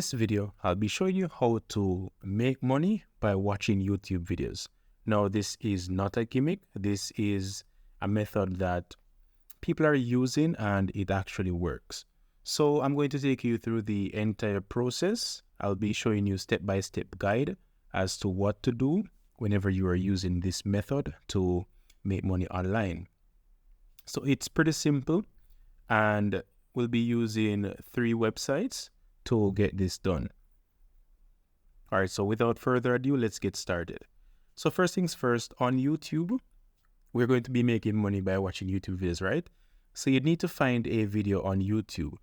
This video, I'll be showing you how to make money by watching YouTube videos. Now, this is not a gimmick. This is a method that people are using and it actually works. So I'm going to take you through the entire process. I'll be showing you step-by-step guide as to what to do whenever you are using this method to make money online. So it's pretty simple, and we'll be using 3 websites to get this done. All right, so without further ado, let's get started. So first things first, on YouTube, we're going to be making money by watching YouTube videos, right? So you need to find a video on YouTube.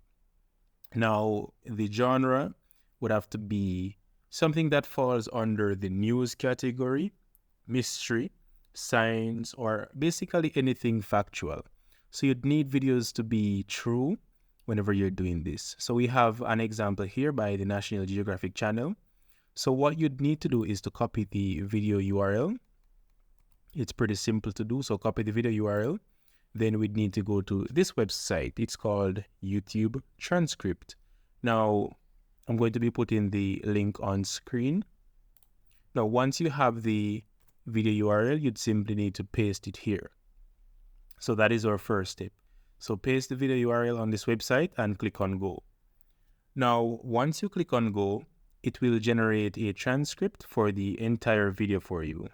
Now, the genre would have to be something that falls under the news category, mystery, science, or basically anything factual. So you'd need videos to be true whenever you're doing this. So we have an example here by the National Geographic Channel. So what you'd need to do is to copy the video URL. It's pretty simple to do. So copy the video URL. Then we'd need to go to this website. It's called YouTube Transcript. Now, I'm going to be putting the link on screen. Now, once you have the video URL, you'd simply need to paste it here. So that is our first step. So paste the video URL on this website and click on go. Now, once you click on go, it will generate a transcript for the entire video for you.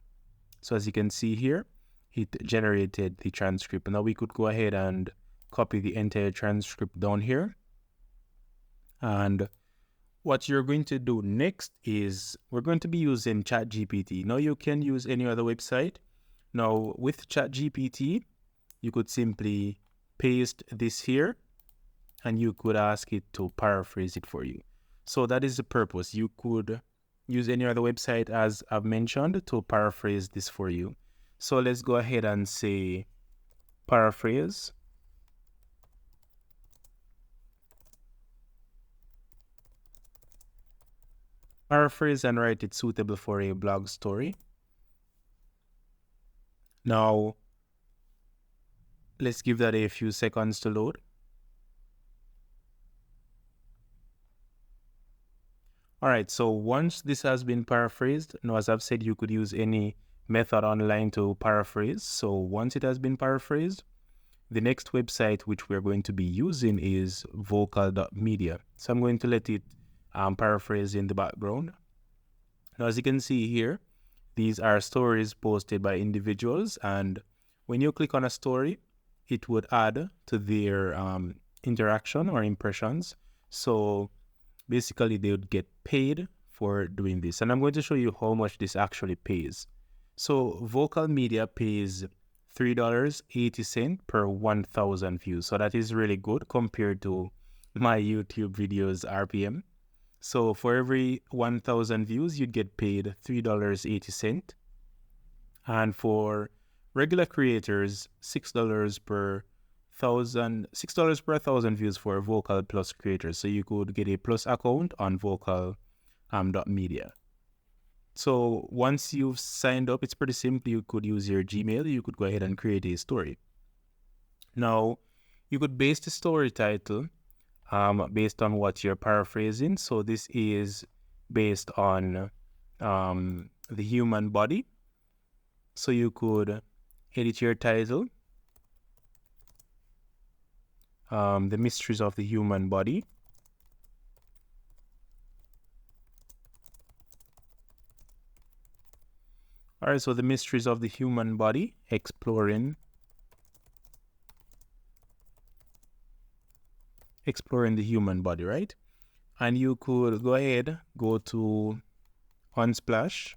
So as you can see here, it generated the transcript. Now we could go ahead and copy the entire transcript down here. And what you're going to do next is we're going to be using ChatGPT. Now you can use any other website. Now with ChatGPT, you could simply paste this here and you could ask it to paraphrase it for you. So that is the purpose. You could use any other website, as I've mentioned, to paraphrase this for you. So let's go ahead and say paraphrase. Paraphrase and write it suitable for a blog story. Now, let's give that a few seconds to load. All right, so once this has been paraphrased, now as I've said, you could use any method online to paraphrase. So once it has been paraphrased, the next website which we're going to be using is vocal.media. So I'm going to let it paraphrase in the background. Now, as you can see here, these are stories posted by individuals, and when you click on a story, it would add to their interaction or impressions. So basically, they would get paid for doing this. And I'm going to show you how much this actually pays. So Vocal Media pays $3.80 per 1,000 views. So that is really good compared to my YouTube videos RPM. So for every 1,000 views, you'd get paid $3.80. And for regular creators, $6 per $1,000 views for Vocal Plus creators. So you could get a plus account on vocal.media. So once you've signed up, it's pretty simple. You could use your Gmail. You could go ahead and create a story. Now, you could base the story title based on what you're paraphrasing. So this is based on the human body. So you could edit your title, the mysteries of the human body. All right, so the mysteries of the human body, exploring the human body, right? And you could go ahead, go to Unsplash.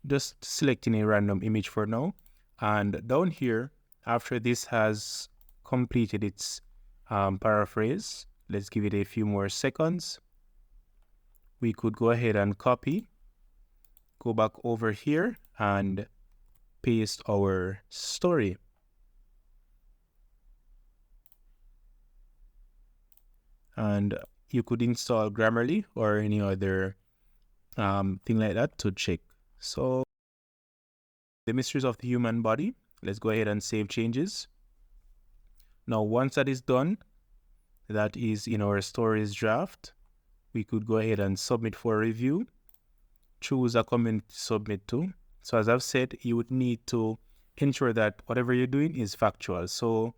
Just selecting a random image for now. And down here, after this has completed its paraphrase, let's give it a few more seconds. We could go ahead and copy, go back over here and paste our story. And you could install Grammarly or any other thing like that to check. So the mysteries of the human body, Let's go ahead and save changes. Now, once that is done, that is in our stories draft, we could go ahead and submit for review, choose a community to submit to. So as I've said, you would need to ensure that whatever you're doing is factual. So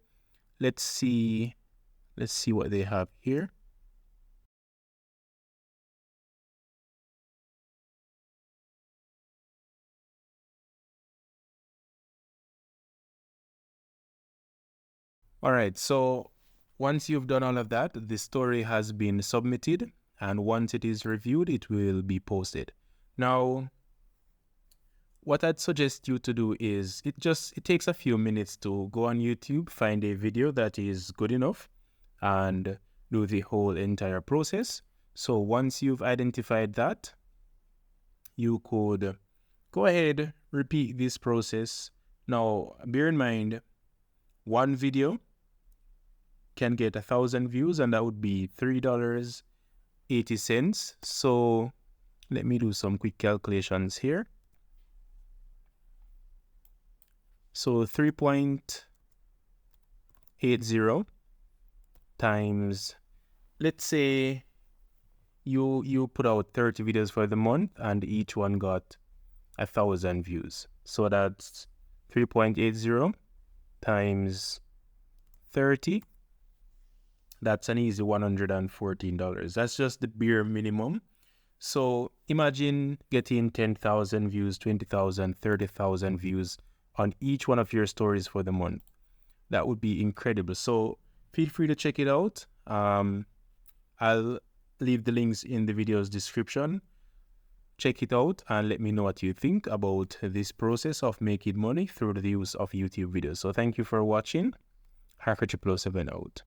let's see what they have here. All right, so once you've done all of that, the story has been submitted, and once it is reviewed, it will be posted. Now, what I'd suggest you to do is it takes a few minutes to go on YouTube, find a video that is good enough, and do the whole entire process. So once you've identified that, you could go ahead, repeat this process. Now, bear in mind, one video can get 1,000 views, and that would be $3.80. So let me do some quick calculations here. So 3.80 times, let's say you put out 30 videos for the month and each one got 1,000 views. So that's 3.80 times 30. That's an easy $114. That's just the bare minimum. So imagine getting 10,000 views, 20,000, 30,000 views on each one of your stories for the month. That would be incredible. So feel free to check it out. I'll leave the links in the video's description. Check it out and let me know what you think about this process of making money through the use of YouTube videos. So thank you for watching. Hacker 007 out.